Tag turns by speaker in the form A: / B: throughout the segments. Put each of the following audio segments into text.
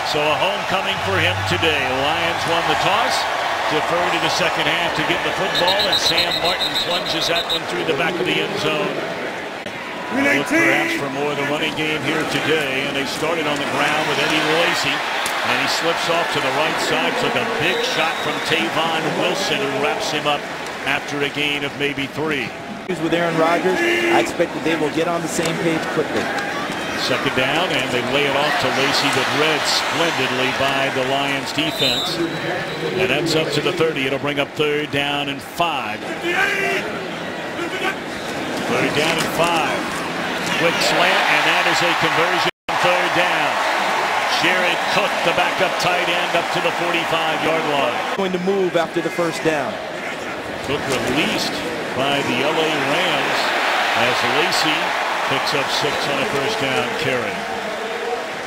A: So a homecoming for him today. Lions won the toss, defer to the second half to get the football, and Sam Martin plunges that one through the back of the end zone. Look perhaps for more of the running game here today, and they started on the ground with Eddie Lacy, and he slips off to the right side, took a big shot from Tavon Wilson, who wraps him up after a gain of maybe 3.
B: With Aaron Rodgers, I expect that they will get on the same page quickly.
A: Second down, and they lay it off to Lacy, but read splendidly by the Lions defense. And ends up to the 30. It'll bring up 3rd down and 5. 3rd down and 5. Quick slant, and that is a conversion on 3rd down. Jared Cook, the backup tight end, up to the 45-yard line.
B: Going to move after the first down.
A: Cook released by the LA Rams as Lacy picks up 6 on a first down carry.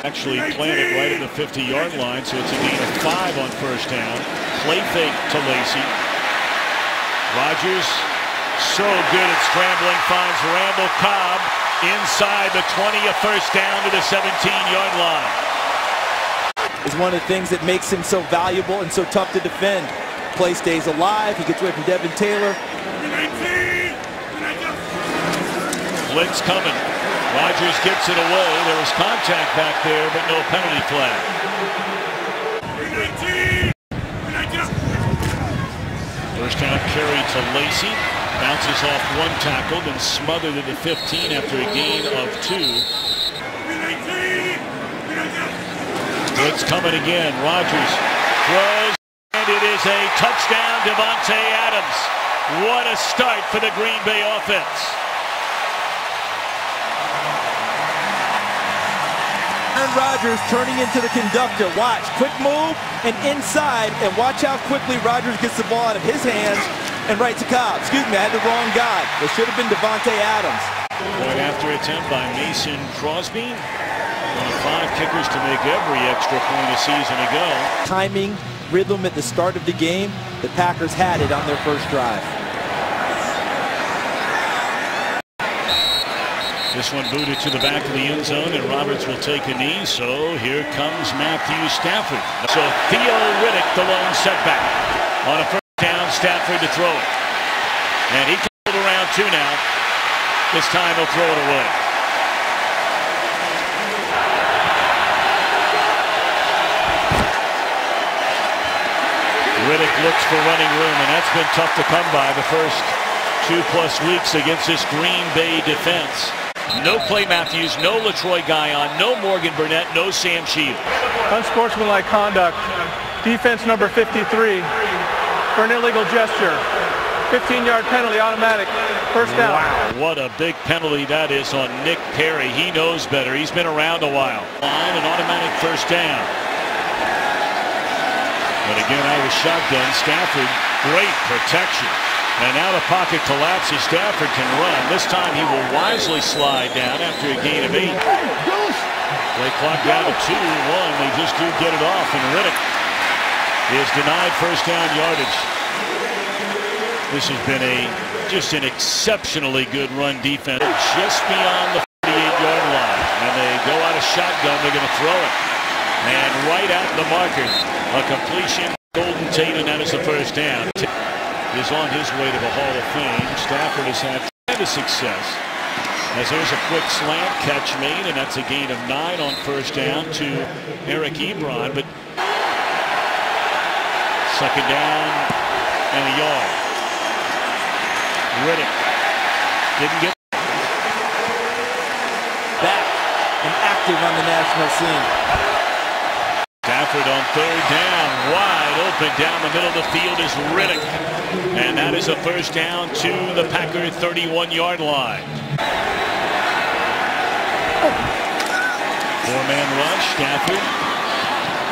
A: Actually planted right at the 50-yard line, so it's a gain of 5 on first down. Play fake to Lacy. Rodgers, so good at scrambling, finds Randall Cobb inside the 20, a first down to the 17-yard line.
B: Is one of the things that makes him so valuable and so tough to defend. Play stays alive. He gets away from Devin Taylor.
A: Blitz coming. Rodgers gets it away. There was contact back there, but no penalty flag. First down carry to Lacy. Bounces off 1 tackle, then smothered at the 15 after a gain of 2. Blitz coming again. Rodgers throws, and it is a touchdown, Davante Adams. What a start for the Green Bay offense.
B: Aaron Rodgers turning into the conductor. Watch, quick move and inside, and watch how quickly Rodgers gets the ball out of his hands and right to Cobb. Excuse me, I had the wrong guy. It should have been Davante Adams.
A: Point after attempt by Mason Crosby. One of 5 kickers to make every extra point a season ago.
B: Timing, rhythm at the start of the game, the Packers had it on their first drive.
A: This one booted to the back of the end zone, and Roberts will take a knee, so here comes Matthew Stafford. So Theo Riddick, the lone setback. On a first down, Stafford to throw it. And he can hold around 2 now. This time he'll throw it away. Riddick looks for running room, and that's been tough to come by the first 2+ weeks against this Green Bay defense. No Clay Matthews, no LaTroy Guion, no Morgan Burnett, no Sam Shield.
C: Unsportsmanlike conduct. Defense number 53 for an illegal gesture. 15-yard penalty, automatic. First down.
A: Wow, what a big penalty that is on Nick Perry. He knows better. He's been around a while. Line, an automatic first down. But again, out of the shotgun, Stafford, great protection. And now the pocket collapses. Stafford can run. This time he will wisely slide down after a gain of 8. Play clock down to 2-1. They just do get it off, and Riddick is denied first down yardage. This has been just an exceptionally good run defense. Just beyond the 48-yard line. And they go out of shotgun. They're going to throw it. And right at the marker, a completion. Golden Tate, and that is the first down. Is on his way to the Hall of Fame. Stafford has had tremendous success. As there's a quick slant catch made, and that's a gain of 9 on first down to Eric Ebron. But second down and a yard. Riddick didn't get
B: back and active on the national scene.
A: Stafford on third down, wide open down the middle of the field is Riddick. And that is a first down to the Packer 31-yard line. 4-man rush, Stafford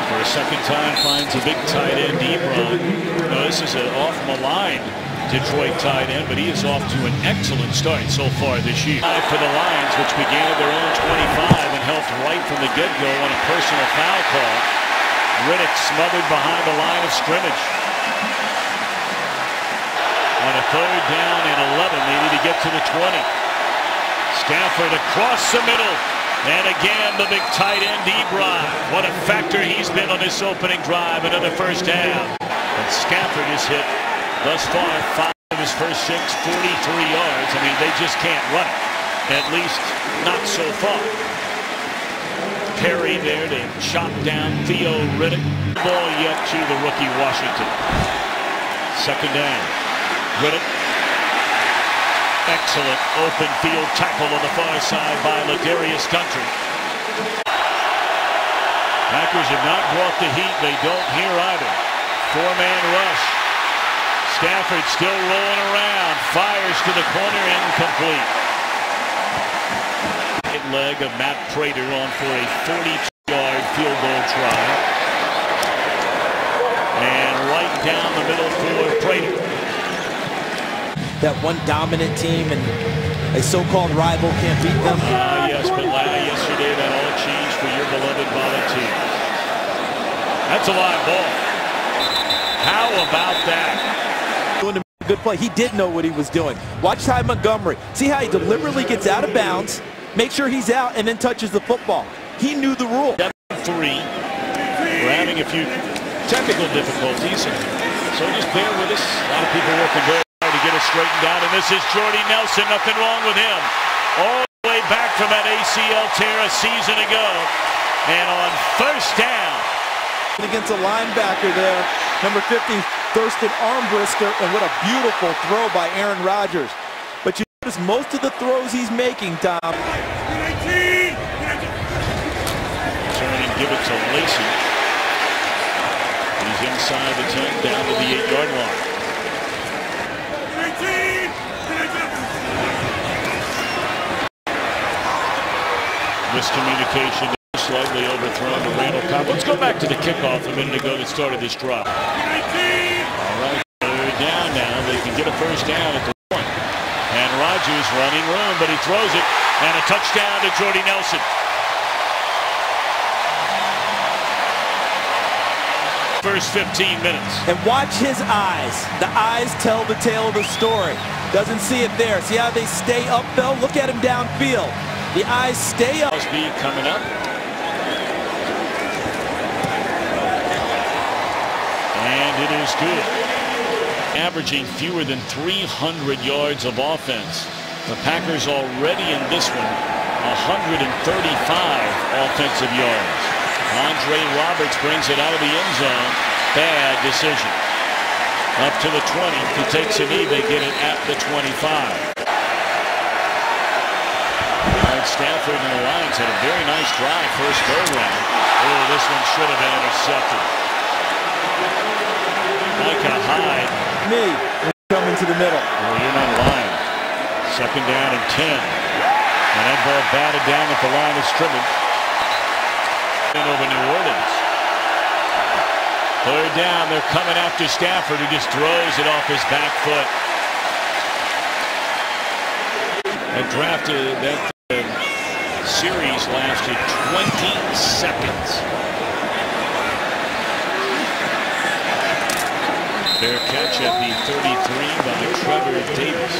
A: for a second time finds a big tight end, Ebron. No, this is an off-maligned Detroit tight end, but he is off to an excellent start so far this year. For the Lions, which began at their own 25 and helped right from the get-go on a personal foul call. Riddick smothered behind the line of scrimmage. On a third down and 11, they need to get to the 20. Stafford across the middle. And again, the big tight end, Ebron. What a factor he's been on this opening drive. Another first down. And Stafford has hit thus far 5 of his first 6, 43 yards. I mean, they just can't run it. At least not so far. Perry there to chop down Theo Riddick. Ball yet to the rookie Washington. Second down. Riddick. Excellent open field tackle on the far side by Ladarius Country. Packers have not brought the heat. They don't here either. 4-man rush. Stafford still rolling around. Fires to the corner, incomplete. Leg of Matt Prater on for a 42-yard field goal try. And right down the middle for Prater.
B: That one dominant team and a so-called rival can't beat them.
A: Yes, but yesterday that all changed for your beloved Volunteers. That's a live ball. How about that?
B: Doing a good play. He did know what he was doing. Watch Ty Montgomery. See how he deliberately gets out of bounds, make sure he's out, and then touches the football. He knew the rule.
A: 7-3. We're having a few technical difficulties, so just bear with us. A lot of people working very hard to get us straightened out, and this is Jordy Nelson. Nothing wrong with him. All the way back from that ACL tear a season ago. And on first down.
B: Against a linebacker there, number 50, Thurston Armbrister, and what a beautiful throw by Aaron Rodgers. But you notice most of the throws he's making, Tom.
A: Turn and give it to Lacey. He's inside the 10, down to the 8-yard line. Miscommunication, slightly overthrown to Randall Cobb. Let's go back to the kickoff a minute ago that started this drive. All right, they're down now. They can get a first down at the 1. And Rodgers running room, but he throws it. And a touchdown to Jordy Nelson. First 15 minutes.
B: And watch his eyes. The eyes tell the tale of the story. Doesn't see it there. See how they stay up, though? Look at him downfield. The eyes stay up.
A: Speed coming up. And it is good. Averaging fewer than 300 yards of offense. The Packers already in this one, 135 offensive yards. Andre Roberts brings it out of the end zone. Bad decision. Up to the 20. He takes a knee. They get it at the 25. Stafford and the Lions had a very nice drive first go round. Oh, this one should have been intercepted. Micah Hyde.
B: Me coming to the middle.
A: Well, you're not lying. Second down and 10. And that ball batted down at the line of scrimmage. Over New Orleans. Third down, they're coming after Stafford, who just throws it off his back foot. That series lasted 20 seconds. Fair catch at the 33 by Trevor Davis.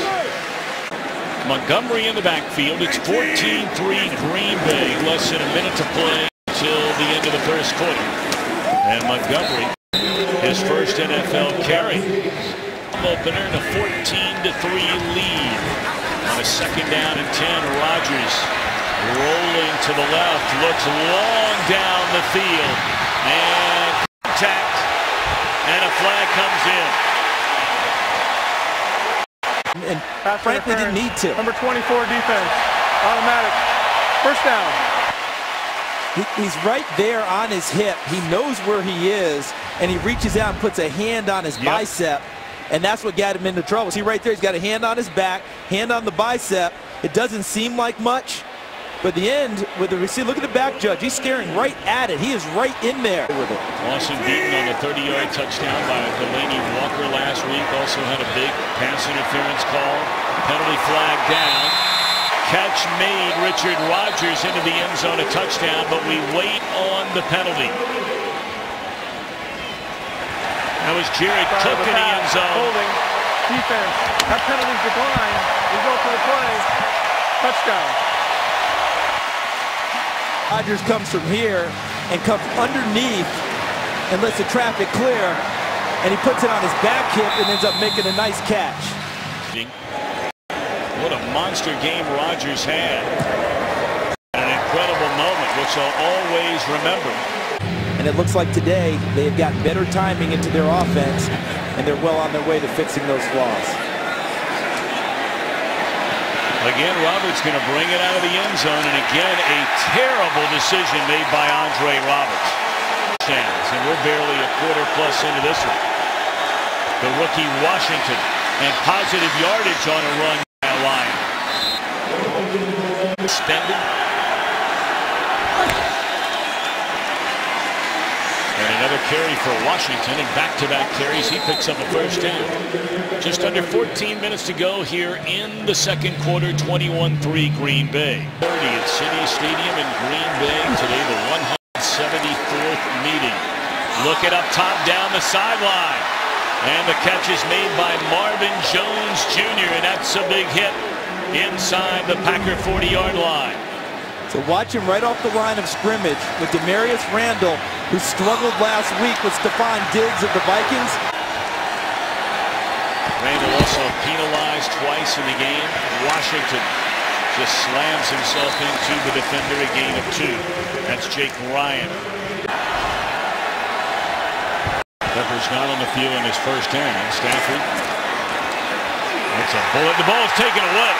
A: Montgomery in the backfield. It's 14-3 Green Bay. Less than a minute to play until the end of the first quarter. And Montgomery, his first NFL carry. Opener in a 14-3 lead. On a second down and 10, Rodgers rolling to the left, looks long down the field, and contact, and a flag comes in.
B: And frankly didn't need to.
C: Number 24 defense, automatic, first down.
B: He's right there on his hip. He knows where he is, and he reaches out and puts a hand on his bicep. And that's what got him into trouble. See right there, he's got a hand on his back, hand on the bicep. It doesn't seem like much, but the end with the receiver, look at the back judge. He's staring right at it. He is right in there with it.
A: Lawson beaten on the 30-yard touchdown by Delaney Walker last week. Also had a big pass interference call. Penalty flag down. Catch made. Richard Rodgers into the end zone, a touchdown, but we wait on the penalty. That was Jared Cook in the end zone.
C: Holding, defense. That penalty's declined. We go for the play. Touchdown.
B: Rodgers comes from here and comes underneath and lets the traffic clear, and he puts it on his back hip and ends up making a nice catch.
A: What a monster game Rodgers had. An incredible moment, which I'll always remember.
B: And it looks like today they have gotten better timing into their offense, and they're well on their way to fixing those flaws.
A: Again, Roberts going to bring it out of the end zone, and again, a terrible decision made by Andre Roberts. And we're barely a quarter plus into this one. The rookie Washington, and positive yardage on a run by a Lion. Extended. And another carry for Washington, and back-to-back carries. He picks up a first down. Just under 14 minutes to go here in the second quarter. 21-3 Green Bay. 30 at City Stadium in Green Bay. Today the 174th meeting. Look it up top down the sideline. And the catch is made by Marvin Jones Jr. And that's a big hit inside the Packer 40-yard line.
B: So watch him right off the line of scrimmage with Demarius Randall, who struggled last week with Stephon Diggs of the Vikings.
A: Randall also penalized twice in the game. Washington just slams himself into the defender, a gain of 2. That's Jake Ryan. Pepper's not on the field in his first down. Stafford. That's a bullet. The ball is taken away.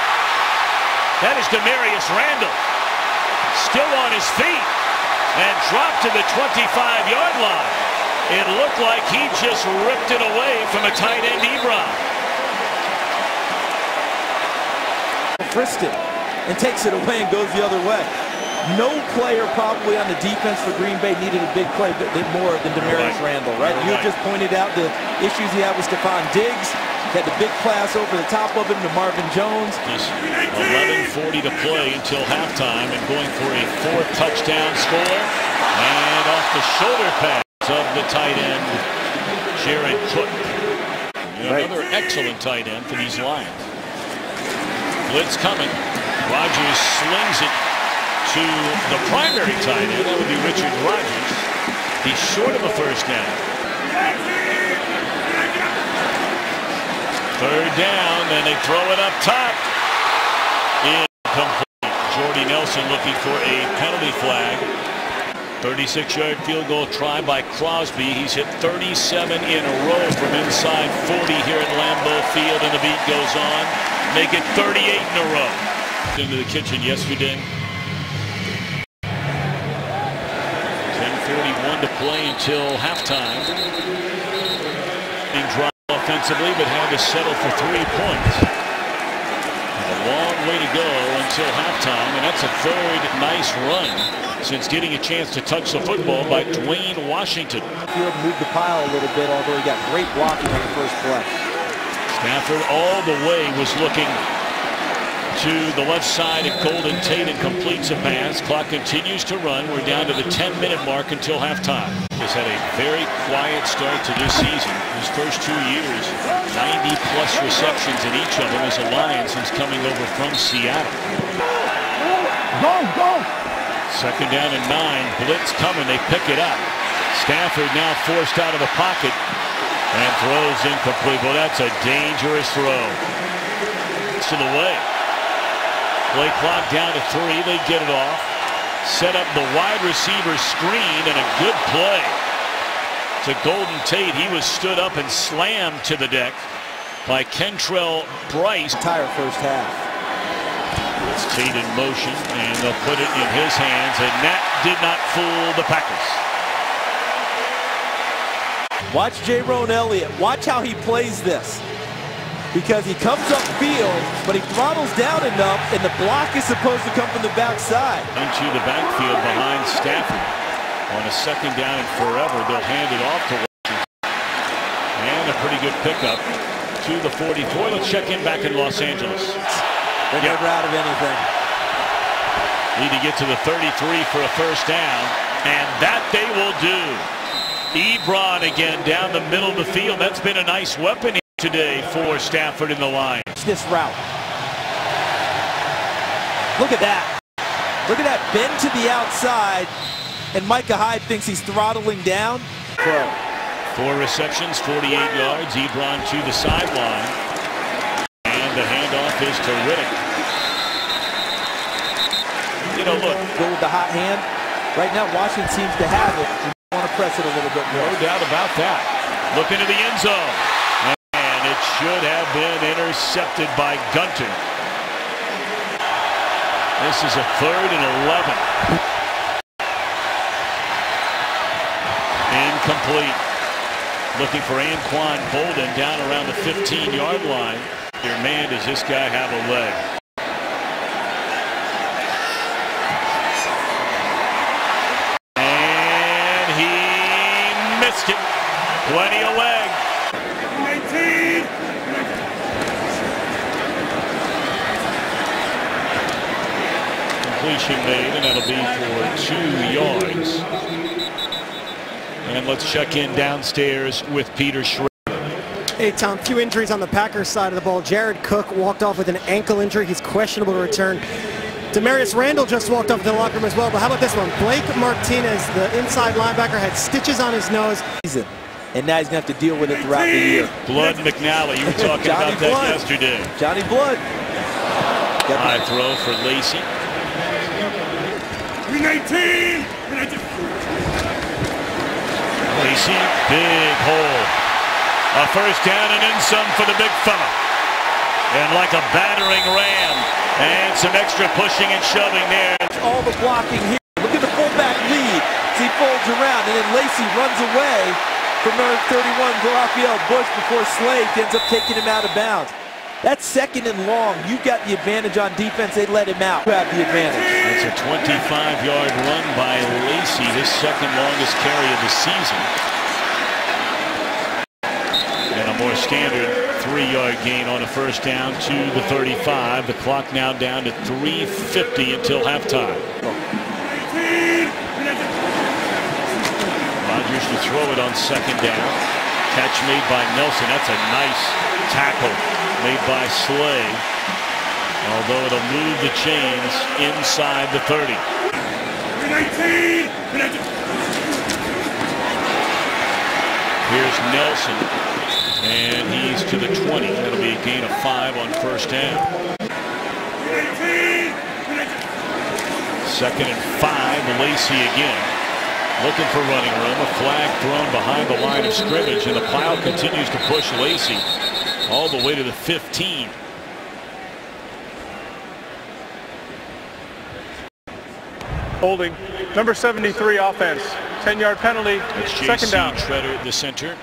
A: That is Demarius Randall. Still on his feet and dropped to the 25-yard line. It looked like he just ripped it away from a tight end, Ebron.
B: Frisked it and takes it away and goes the other way. No player probably on the defense for Green Bay needed a big play more than Demarius Randall, right? You just pointed out the issues he had with Stephon Diggs. He had the big pass over the top of him to Marvin Jones.
A: Just 11:40 to play until halftime, and going for a 4th touchdown score. And off the shoulder pass of the tight end, Jared Cook. Another excellent tight end for these Lions. Blitz coming. Rodgers slings it to the primary tight end. That would be Richard Rodgers. He's short of a first down. 3rd down, and they throw it up top. Incomplete. Jordy Nelson looking for a penalty flag. 36-yard field goal try by Crosby. He's hit 37 in a row from inside 40 here at Lambeau Field, and the beat goes on. Make it 38 in a row. Into the kitchen yesterday. 10:41 to play until halftime. Being dropped offensively, but had to settle for 3 points. A long way to go until halftime, and that's a 3rd nice run since getting a chance to touch the football by Dwayne Washington.
B: Field moved the pile a little bit, although he got great blocking on the first play.
A: Stafford all the way was looking to the left side at Golden Tate and completes a pass. Clock continues to run. We're down to the 10-minute mark until halftime. He's had a very quiet start to this season. His first 2 years, 90-plus receptions in each of them as a Lion since coming over from Seattle.
B: Go!
A: 2nd down and 9. Blitz coming. They pick it up. Stafford now forced out of the pocket and throws incomplete. Well, that's a dangerous throw. It's to the way. Play clock down to 3. They get it off. Set up the wide receiver screen, and a good play to Golden Tate. He was stood up and slammed to the deck by Kentrell Bryce.
B: Entire first half.
A: It's Tate in motion, and they'll put it in his hands, and that did not fool the Packers.
B: Watch Jaron Elliott. Watch how he plays this. Because he comes upfield, but he throttles down enough, and the block is supposed to come from the backside.
A: Into the backfield behind Stafford. On a 2nd down and forever, they'll hand it off to Washington. And a pretty good pickup to the 44. Let's check in back in Los Angeles.
B: They're never out of anything.
A: Need to get to the 33 for a first down, and that they will do. Ebron again down the middle of the field. That's been a nice weapon today for Stafford and the Lions.
B: This route. Look at that. Look at that bend to the outside, and Micah Hyde thinks he's throttling down.
A: 4 receptions, 48 yards. Ebron to the sideline. And the handoff is to Riddick. You know, look.
B: Go with the hot hand. Right now, Washington seems to have it. You want to press it a little bit more.
A: No doubt about that. Look into the end zone. And it should have been intercepted by Gunter. This is a 3rd and 11. Incomplete. Looking for Anquan Bolden down around the 15-yard line. Your man, does this guy have a leg? And he missed it. Plenty of leg. 19. Completion made, and that'll be for 2 yards. And let's check in downstairs with Peter Schrader.
D: Hey, Tom, few injuries on the Packers side of the ball. Jared Cook walked off with an ankle injury. He's questionable to return. Demarius Randall just walked off to the locker room as well. But how about this one? Blake Martinez, the inside linebacker, had stitches on his nose.
B: And now he's going to have to deal with it throughout the year.
A: Blood McNally, you were talking about that yesterday.
B: Johnny Blood.
A: High throw for Lacey.
E: 19.
A: Lacey, big hole. A first down and then some for the big fella. And like a battering ram. And some extra pushing and shoving there.
B: All the blocking here. Look at the fullback lead. He folds around, and then Lacey runs away from number 31, Raphael Bush, before Slade ends up taking him out of bounds. That's 2nd and long. You've got the advantage on defense. They let him out. You have the advantage.
A: It's a 25-yard run by Lacey, his 2nd longest carry of the season. And a more standard 3-yard gain on a first down to the 35. The clock now down to 3:50 until halftime. Rodgers to throw it on 2nd down. Catch made by Nelson. That's a nice tackle made by Slay. Although it'll move the chains inside the 30.
E: 19.
A: Here's Nelson. And he's to the 20. That'll be a gain of 5 on first down. 2nd and 5. Lacey again. Looking for running room. A flag thrown behind the line of scrimmage. And the pile continues to push Lacey all the way to the 15.
C: Holding. Number 73 offense. 10-yard penalty.
A: It's
C: 2nd down.
A: Treader at the center.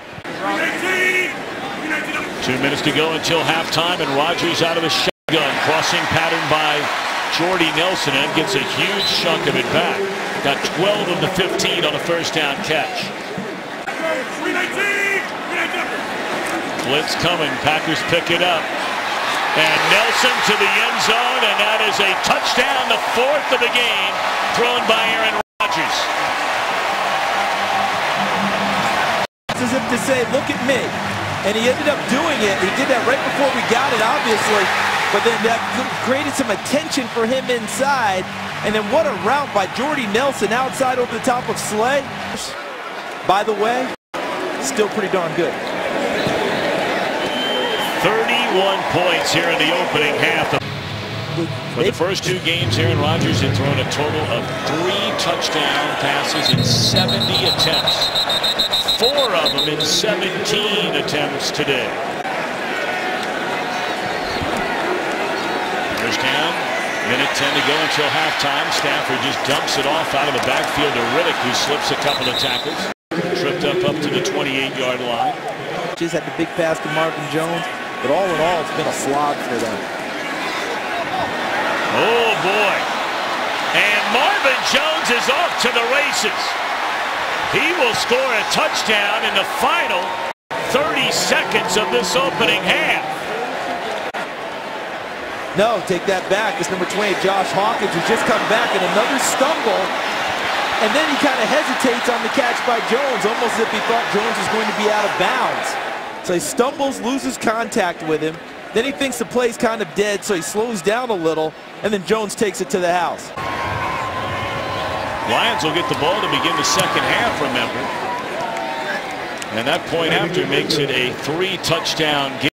A: 2 minutes to go until halftime, and Rodgers out of the shotgun. Crossing pattern by Jordy Nelson, and gets a huge chunk of it back. Got 12 of the 15 on a first down catch. Blitz coming. Packers pick it up. And Nelson to the end zone, and that is a touchdown, the 4th of the game, thrown by Aaron Rodgers.
B: It's as if to say, look at me. And he ended up doing it. He did that right before we got it, obviously. But then that created some attention for him inside. And then what a route by Jordy Nelson outside over the top of Slay. By the way, still pretty darn good.
A: 31 points here in the opening half. For the first 2 games, Aaron Rodgers had thrown a total of 3 touchdown passes in 70 attempts. 4 of them in 17 attempts today. First down, minute 10 to go until halftime. Stafford just dumps it off out of the backfield to Riddick, who slips a couple of tackles. Tripped up to the 28-yard line.
B: Just had the big pass to Marvin Jones, but all in all, it's been a slog for them.
A: Oh, boy. And Marvin Jones is off to the races. He will score a touchdown in the final 30 seconds of this opening half.
B: No, take that back. It's number 20, Josh Hawkins, who's just come back, and another stumble. And then he kind of hesitates on the catch by Jones, almost as if he thought Jones was going to be out of bounds. So he stumbles, loses contact with him. Then he thinks the play's kind of dead, so he slows down a little, and then Jones takes it to the house.
A: Lions will get the ball to begin the second half, remember. And that point after makes it a 3-touchdown game.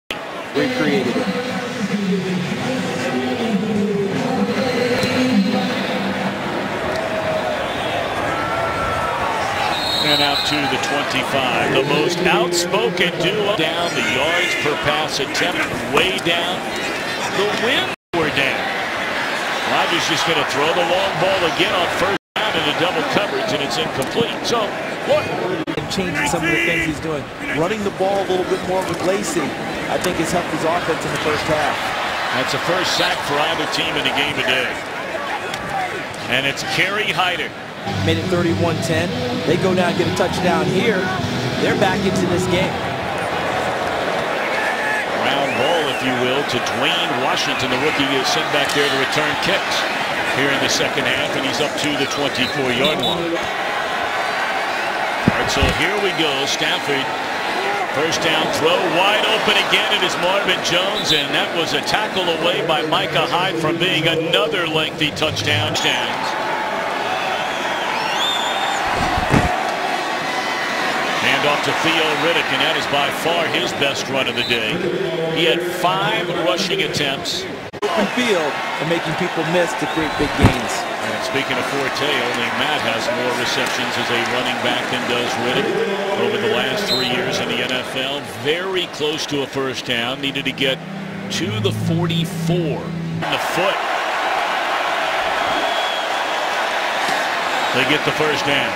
B: Recreated it.
A: And out to the 25. The most outspoken duo. Down the yards per pass attempt. Way down. The wins were down. Rodgers just going to throw the long ball again on first down into double coverage, and it's incomplete. So what?
B: And changing some of the things he's doing. Running the ball a little bit more with Lacey, I think has helped his offense in the first half.
A: That's a first sack for either team in the game today. And it's Kerry Hyder.
B: Made it 31-10. They go down and get a touchdown here. They're back into this game.
A: Round ball, if you will, to Dwayne Washington. The rookie is sent back there to return kicks here in the second half, and he's up to the 24-yard line. All right, so here we go. Stafford, first down throw, wide open again. It is Marvin Jones, and that was a tackle away by Micah Hyde from being another lengthy touchdown. Hand off to Theo Riddick, and that is by far his best run of the day. He had 5 rushing attempts.
B: Open field and making people miss to create big gains.
A: And speaking of Forte, only Matt has more receptions as a running back than does Riddick over the last 3 years in the NFL. Very close to a first down. Needed to get to the 44. The foot. They get the first down.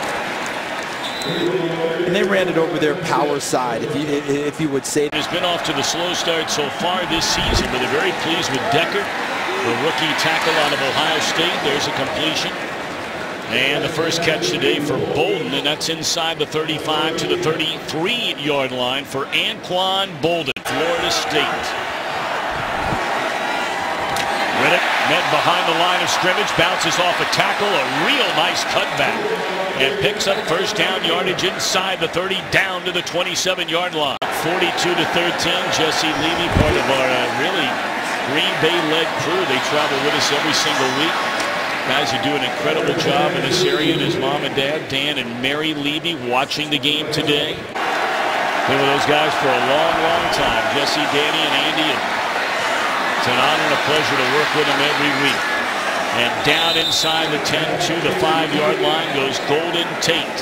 B: And they ran it over their power side, if you would say.
A: Has been off to the slow start so far this season, but they're very pleased with Decker, the rookie tackle out of Ohio State. There's a completion. And the first catch today for Bolden, and that's inside the 35 to the 33-yard line for Anquan Bolden, Florida State. Riddick met behind the line of scrimmage, bounces off a tackle, a real nice cutback, and picks up first down yardage inside the 30, down to the 27-yard line. 42 to 13. Jesse Levy, part of our really Green Bay-led crew. They travel with us every single week. Guys who do an incredible job in this area, and his mom and dad, Dan and Mary Levy, watching the game today. Been with those guys for a long, long time. Jesse, Danny, and Andy. It's an honor and a pleasure to work with them every week. And down inside the 10 to the 5-yard line goes Golden Tate.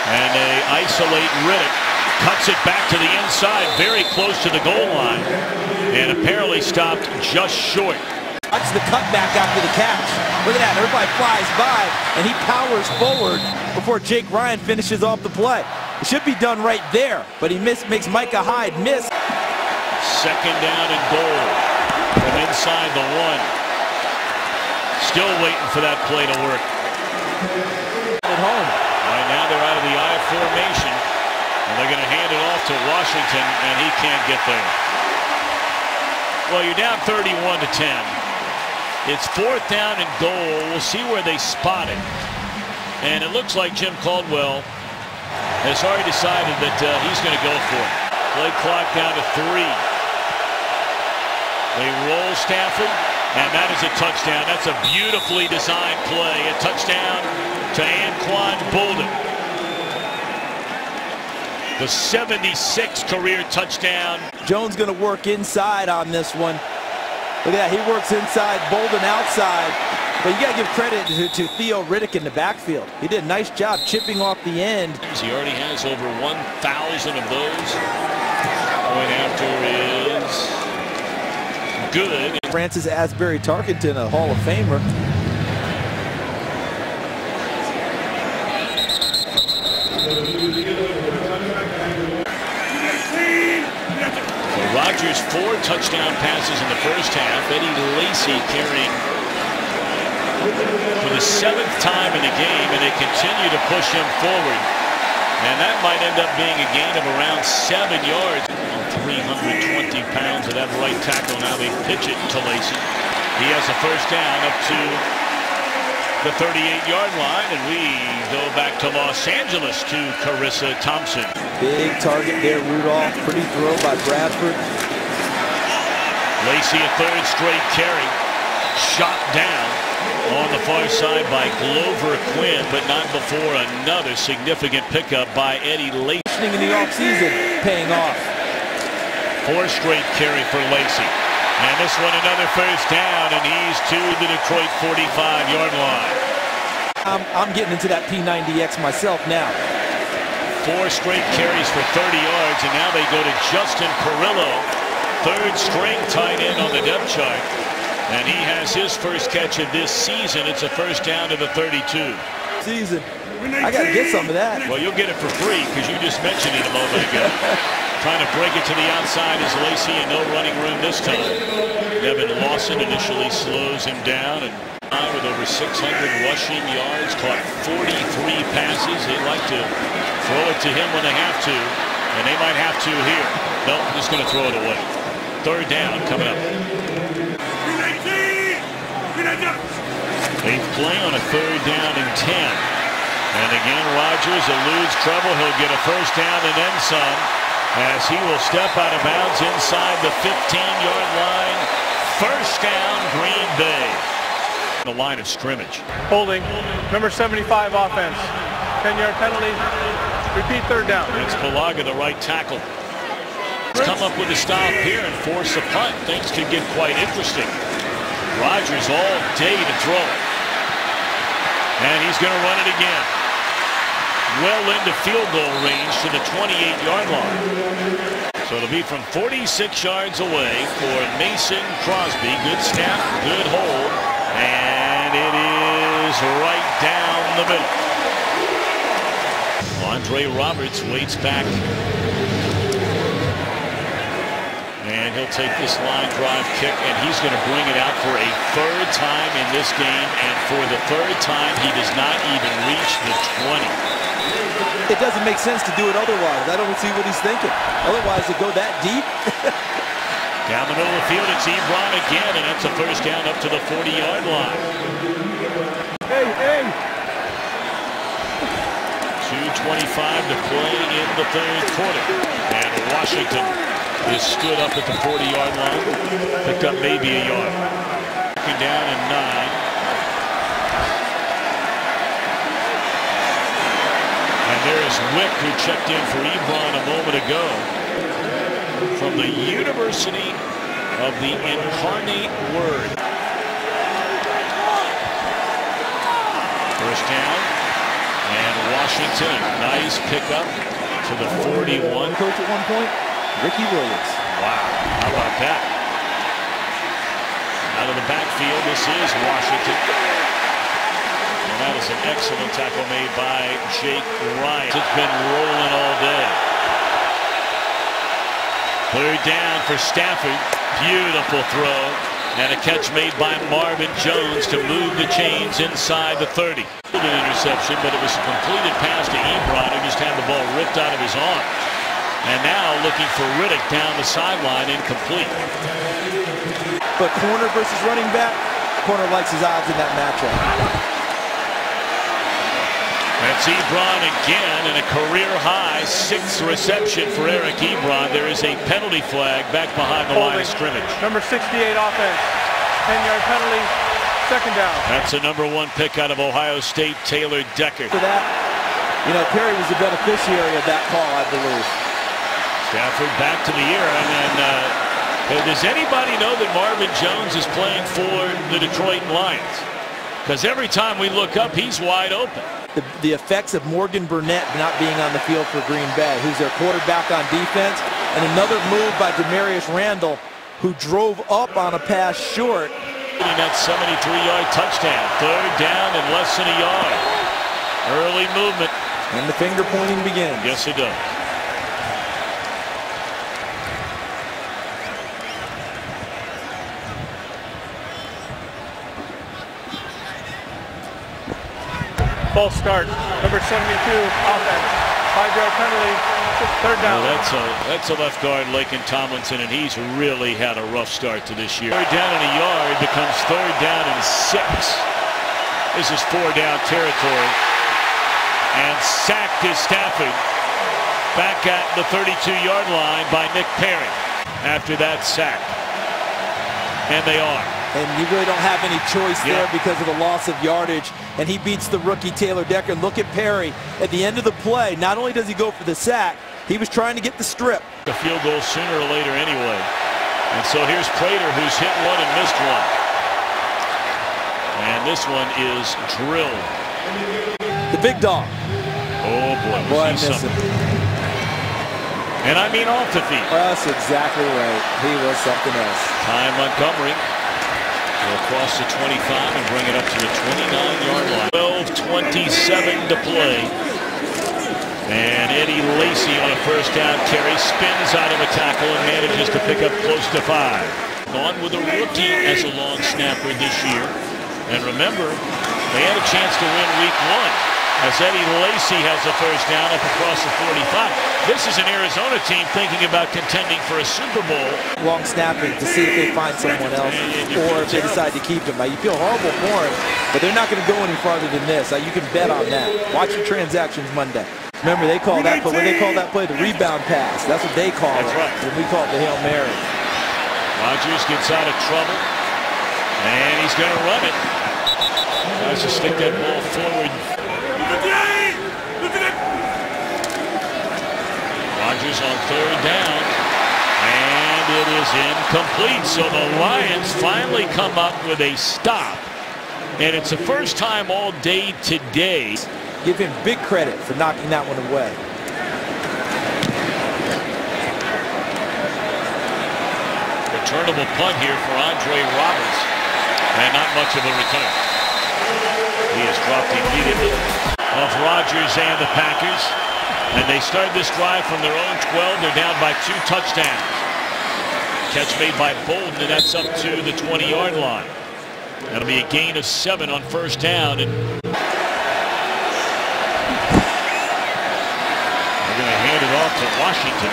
A: And they isolate Riddick. Cuts it back to the inside, very close to the goal line. And apparently stopped just short.
B: Watch the cutback after the catch. Look at that, everybody flies by, and he powers forward before Jake Ryan finishes off the play. It should be done right there, but he makes Micah Hyde miss.
A: Second down and goal from inside the 1. Still waiting for that play to work.
B: At home.
A: Right now they're out of the I formation, and they're going to hand it off to Washington, and he can't get there. Well, you're down 31 to 10. It's 4th down and goal. We'll see where they spot it. And it looks like Jim Caldwell has already decided that he's going to go for it. Play clock down to 3. They roll Stafford, and that is a touchdown. That's a beautifully designed play. A touchdown to Anquan Bolden. The 76th career touchdown.
B: Jones going to work inside on this one. Look at that, he works inside, Bolden outside. But you got to give credit to Theo Riddick in the backfield. He did a nice job chipping off the end.
A: He already has over 1,000 of those. Point after is good.
B: Francis Asbury Tarkenton, a Hall of Famer.
A: Rodgers 4 touchdown passes in the first half. Eddie Lacy carrying for the 7th time in the game, and they continue to push him forward. And that might end up being a gain of around 7 yards. 320 pounds of that right tackle. Now they pitch it to Lacy. He has a first down up to the 38-yard line, and we go back to Los Angeles to Carissa Thompson.
B: Big target there, Rudolph. Pretty throw by Bradford.
A: Lacy, a third straight carry. Shot down on the far side by Glover Quinn, but not before another significant pickup by Eddie Lacy.
B: In the offseason, paying off.
A: 4 straight carry for Lacy. And this one another first down, and he's to the Detroit 45-yard line.
B: I'm getting into that P90X myself now.
A: 4 straight carries for 30 yards, and now they go to Justin Perillo, third string tight end on the depth chart. And he has his first catch of this season. It's a first down to the 32.
B: Season. I got to get some of that.
A: Well, you'll get it for free because you just mentioned it a moment ago. Trying to break it to the outside is Lacy, and no running room this time. Devin Lawson initially slows him down, and with over 600 rushing yards, caught 43 passes. They like to throw it to him when they have to, and they might have to here. Nope, just going to throw it away. Third down coming up. They play on a third down and 10. And again, Rodgers eludes trouble. He'll get a first down and then some, as he will step out of bounds inside the 15-yard line. First down, Green Bay. The line of scrimmage.
C: Holding, number 75 offense. 10-yard penalty. Repeat third down.
A: It's Bulaga, the right tackle. Come up with a stop here and force a punt. Things could get quite interesting. Rodgers all day to throw it. And he's going to run it again. Well into field goal range to the 28-yard line. So it'll be from 46 yards away for Mason Crosby. Good snap, good hold, and it is right down the middle. Andre Roberts waits back. And he'll take this line drive kick, and he's going to bring it out for a third time in this game. And for the third time, he does not even reach the 20.
B: It doesn't make sense to do it otherwise. I don't see what he's thinking. Otherwise, to go that deep.
A: Down the middle of the field, it's Ebron again, and that's a first down up to the 40-yard line.
C: Hey, hey.
A: 2:25 to play in the third quarter. And Washington is stood up at the 40-yard line. Picked up maybe a yard. Second down and 9. And there's Wick, who checked in for Ebron a moment ago. From the University of the Incarnate Word. First down. And Washington, a nice pickup to the 41.
B: Coach at one point, Ricky Williams.
A: Wow, how about that? Out of the backfield, this is Washington. And that is an excellent tackle made by Jake Ryan. It's been rolling all day. Third down for Stafford. Beautiful throw. And a catch made by Marvin Jones to move the chains inside the 30. An interception, but it was a completed pass to Ebron, who just had the ball ripped out of his arm. And now looking for Riddick down the sideline, incomplete.
B: But corner versus running back, corner likes his odds in that matchup.
A: That's Ebron again, and a career-high 6th reception for Eric Ebron. There is a penalty flag back behind the line of scrimmage.
C: Number 68 offense. 10-yard penalty. Second down.
A: That's a number 1 pick out of Ohio State, Taylor Decker.
B: For that, you know, Perry was the beneficiary of that call, I believe.
A: Stafford back to the air, and then does anybody know that Marvin Jones is playing for the Detroit Lions? Because every time we look up, he's wide open.
B: The effects of Morgan Burnett not being on the field for Green Bay, who's their quarterback on defense, and another move by Demarius Randall, who drove up on a pass short.
A: That 73-yard touchdown. Third down and less than a yard. Early movement.
B: And the finger pointing begins.
A: Yes, it does.
C: False start. Number 72 offense. 5-yard penalty. Third down.
A: Well, that's a left guard, Laken Tomlinson, and he's really had a rough start to this year. Third down and a yard becomes third down and 6. This is 4-down territory. And sacked is Stafford. Back at the 32-yard line by Nick Perry after that sack. and they are.
B: And you really don't have any choice there because of the loss of yardage. And he beats the rookie Taylor Decker. Look at Perry at the end of the play. Not only does he go for the sack, he was trying to get the strip.
A: The field goal sooner or later anyway. And so here's Prater, who's hit one and missed one. And this one is drilled.
B: The big dog.
A: Oh boy,
B: I miss him.
A: And I mean off the feet.
B: That's exactly right. He was something else.
A: Ty Montgomery will cross the 25 and bring it up to the 29-yard line. 12:27 to play. And Eddie Lacy on a first down carry spins out of a tackle and manages to pick up close to 5. Gone with a rookie as a long snapper this year. And remember, they had a chance to win week 1. As Eddie Lacy has a first down up across the 45. This is an Arizona team thinking about contending for a Super Bowl.
B: Long snapping to see if they find someone else or if they decide to keep him. You feel horrible for him, but they're not going to go any farther than this. You can bet on that. Watch your transactions Monday. Remember, they call that play. What they call that play? The rebound pass. That's what they call it.
A: That's right.
B: And we call it the Hail Mary.
A: Rodgers gets out of trouble, and he's going to run it. Tries to stick that ball forward. Rodgers on third down, and it is incomplete. So the Lions finally come up with a stop, and it's the first time all day today.
B: Give him big credit for knocking that one away.
A: Returnable punt here for Andre Roberts, and not much of a return. He is dropped immediately off Rodgers and the Packers. And they start this drive from their own 12. They're down by 2 touchdowns. Catch made by Bolden, and that's up to the 20-yard line. That'll be a gain of 7 on first down. And they're going to hand it off to Washington.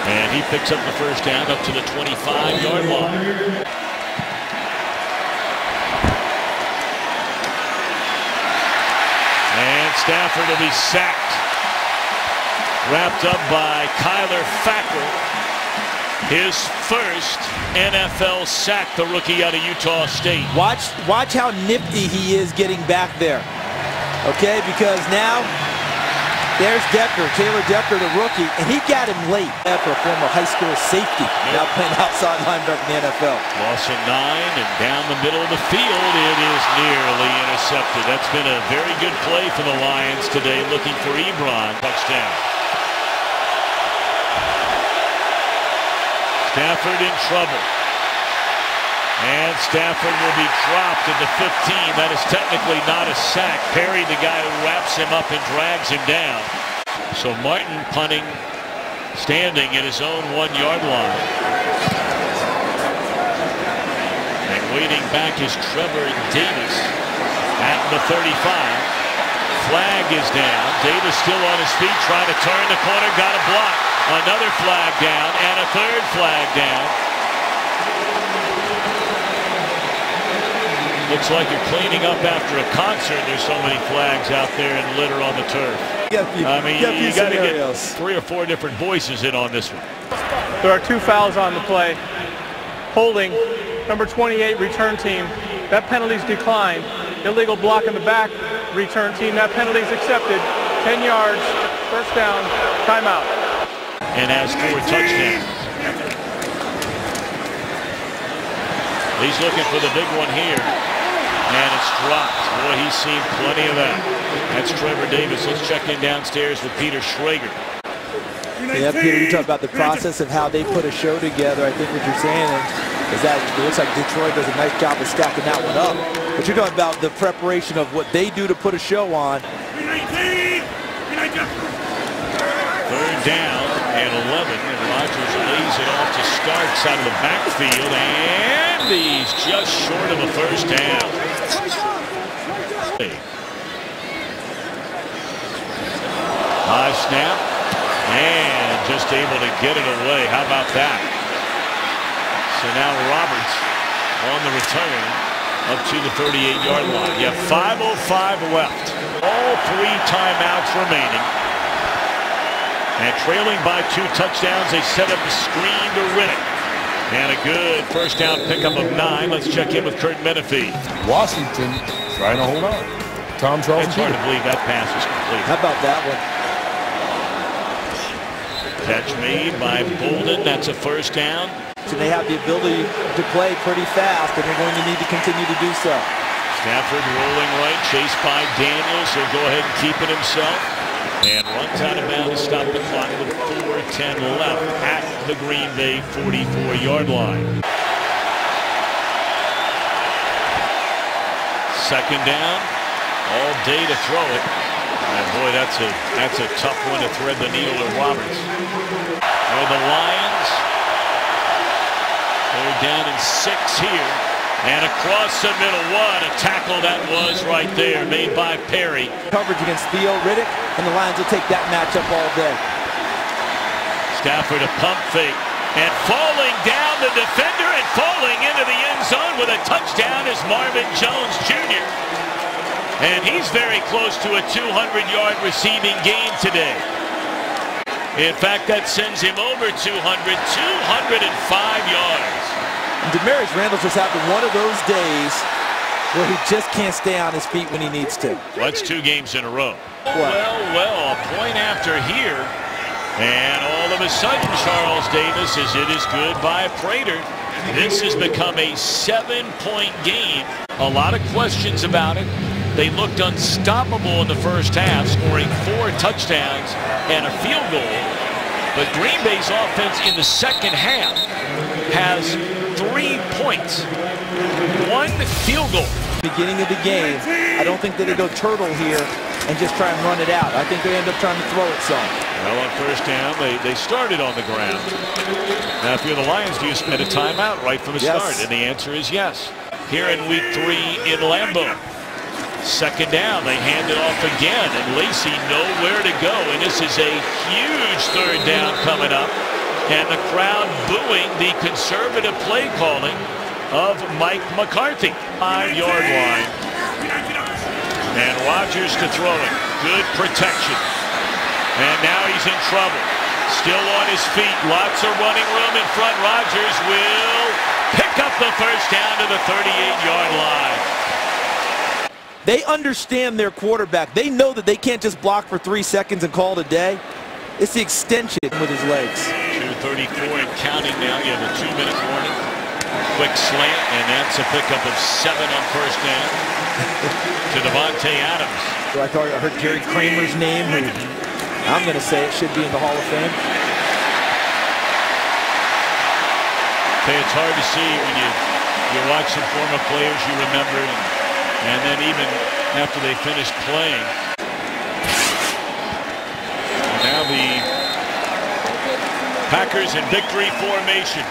A: And he picks up the first down up to the 25-yard line. And Stafford will be sacked. Wrapped up by Kyler Fackrell. His first NFL sack, the rookie out of Utah State.
B: Watch how nifty he is getting back there. Okay, because now there's Decker, Taylor Decker, the rookie, and he got him late. For a former high school safety, now playing outside linebacker in the NFL.
A: Loss of 9, and down the middle of the field, it is nearly intercepted. That's been a very good play for the Lions today, looking for Ebron. Touchdown. Stafford in trouble. And Stafford will be dropped at the 15. That is technically not a sack. Perry, the guy who wraps him up and drags him down. So Martin punting, standing at his own 1-yard line. And waiting back is Trevor Davis at the 35. Flag is down. Davis still on his feet, trying to turn the corner, got a block. Another flag down, and a third flag down. Looks like you're cleaning up after a concert. There's so many flags out there and litter on the turf. I mean, you got to get 3 or 4 different voices in on this one.
C: There are 2 fouls on the play. Holding, number 28, return team. That penalty's declined. Illegal block in the back, return team. That penalty's accepted. 10 yards, first down, timeout.
A: And has 4 touchdowns. He's looking for the big one here. And it's dropped. Boy, he's seen plenty of that. That's Trevor Davis. Let's check in downstairs with Peter Schrager.
B: Yeah, Peter, you talk about the process of how they put a show together. I think what you're saying is that it looks like Detroit does a nice job of stacking that one up. But you're talking about the preparation of what they do to put a show on.
A: 3rd down and 11, and Rodgers lays it off to Starks out of the backfield, and he's just short of a first down. High snap, and just able to get it away. How about that? So now Roberts on the return up to the 38-yard line. You have 5:05 left. All 3 timeouts remaining. And trailing by 2 touchdowns, they set up a screen to Riddick. And a good first down pickup of 9. Let's check in with Kurt Menefee.
E: Washington trying to hold on. Tom Charles.
A: It's hard to believe that pass is complete.
B: How about that one?
A: Catch made by Bolden. That's a first down.
B: So they have the ability to play pretty fast, and they're going to need to continue to do so.
A: Stafford rolling right, chased by Daniels. He'll go ahead and keep it himself. And runs out of bounds, stop the clock with 4:10 left at the Green Bay 44-yard line. Second down, all day to throw it. And boy, that's a tough one to thread the needle to Roberts. For the Lions, they're down in 6 here. And across the middle, what a tackle that was right there, made by Perry.
B: Coverage against Theo Riddick, and the Lions will take that matchup all day.
A: Stafford a pump fake, and falling down the defender and falling into the end zone with a touchdown is Marvin Jones Jr. And he's very close to a 200-yard receiving game today. In fact, that sends him over 205 yards.
B: And Demarius Randall's just having one of those days where he just can't stay on his feet when he needs to.
A: Well, that's 2 games in a row.
B: What?
A: Well, a point after here. And all of a sudden, Charles Davis is it is good by Prater. This has become a 7-point game. A lot of questions about it. They looked unstoppable in the first half, scoring 4 touchdowns and a field goal. But Green Bay's offense in the second half has 3 points, 1 field goal.
B: Beginning of the game, I don't think that they go turtle here and just try and run it out. I think they end up trying to throw it some.
A: Well, on first down, they started on the ground. Now, if you're the Lions, do you spend a timeout right from the start? And the answer is yes. Here in week 3 in Lambeau. Second down, they hand it off again, and Lacy nowhere to go. And this is a huge third down coming up. And the crowd booing the conservative play calling of Mike McCarthy. 5-yard line. And Rodgers to throw it. Good protection. And now he's in trouble. Still on his feet. Lots of running room in front. Rodgers will pick up the first down to the 38-yard line.
B: They understand their quarterback. They know that they can't just block for 3 seconds and call it a day. It's the extension with his legs.
A: 2:34 and counting now. You have a 2-minute warning. Quick slant, and that's a pickup of 7 on first down to Devontae Adams.
B: So I heard Gary Kramer's name, who I'm going to say it should be in the Hall of Fame.
A: Okay, it's hard to see when you watch some former players you remember, and then even after they finished playing. And now the Packers in victory formation.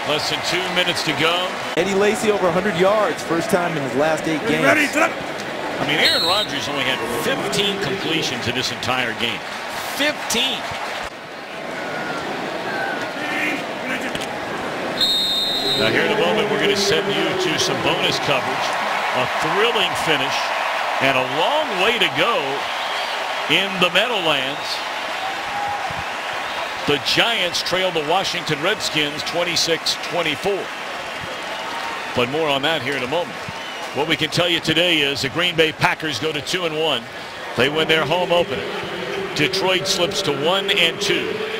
A: Less than 2 minutes to go.
B: Eddie Lacy over 100 yards, first time in his last 8 games.
A: I mean, Aaron Rodgers only had 15 completions in this entire game. 15. Now here in a moment, we're going to send you to some bonus coverage. A thrilling finish and a long way to go in the Meadowlands. The Giants trail the Washington Redskins 26-24. But more on that here in a moment. What we can tell you today is the Green Bay Packers go to 2-1. They win their home opener. Detroit slips to 1-2.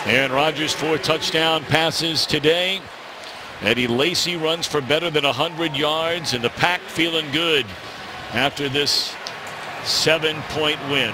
A: Aaron Rodgers 4 touchdown passes today. Eddie Lacy runs for better than 100 yards, and the Pack feeling good after this 7-point win.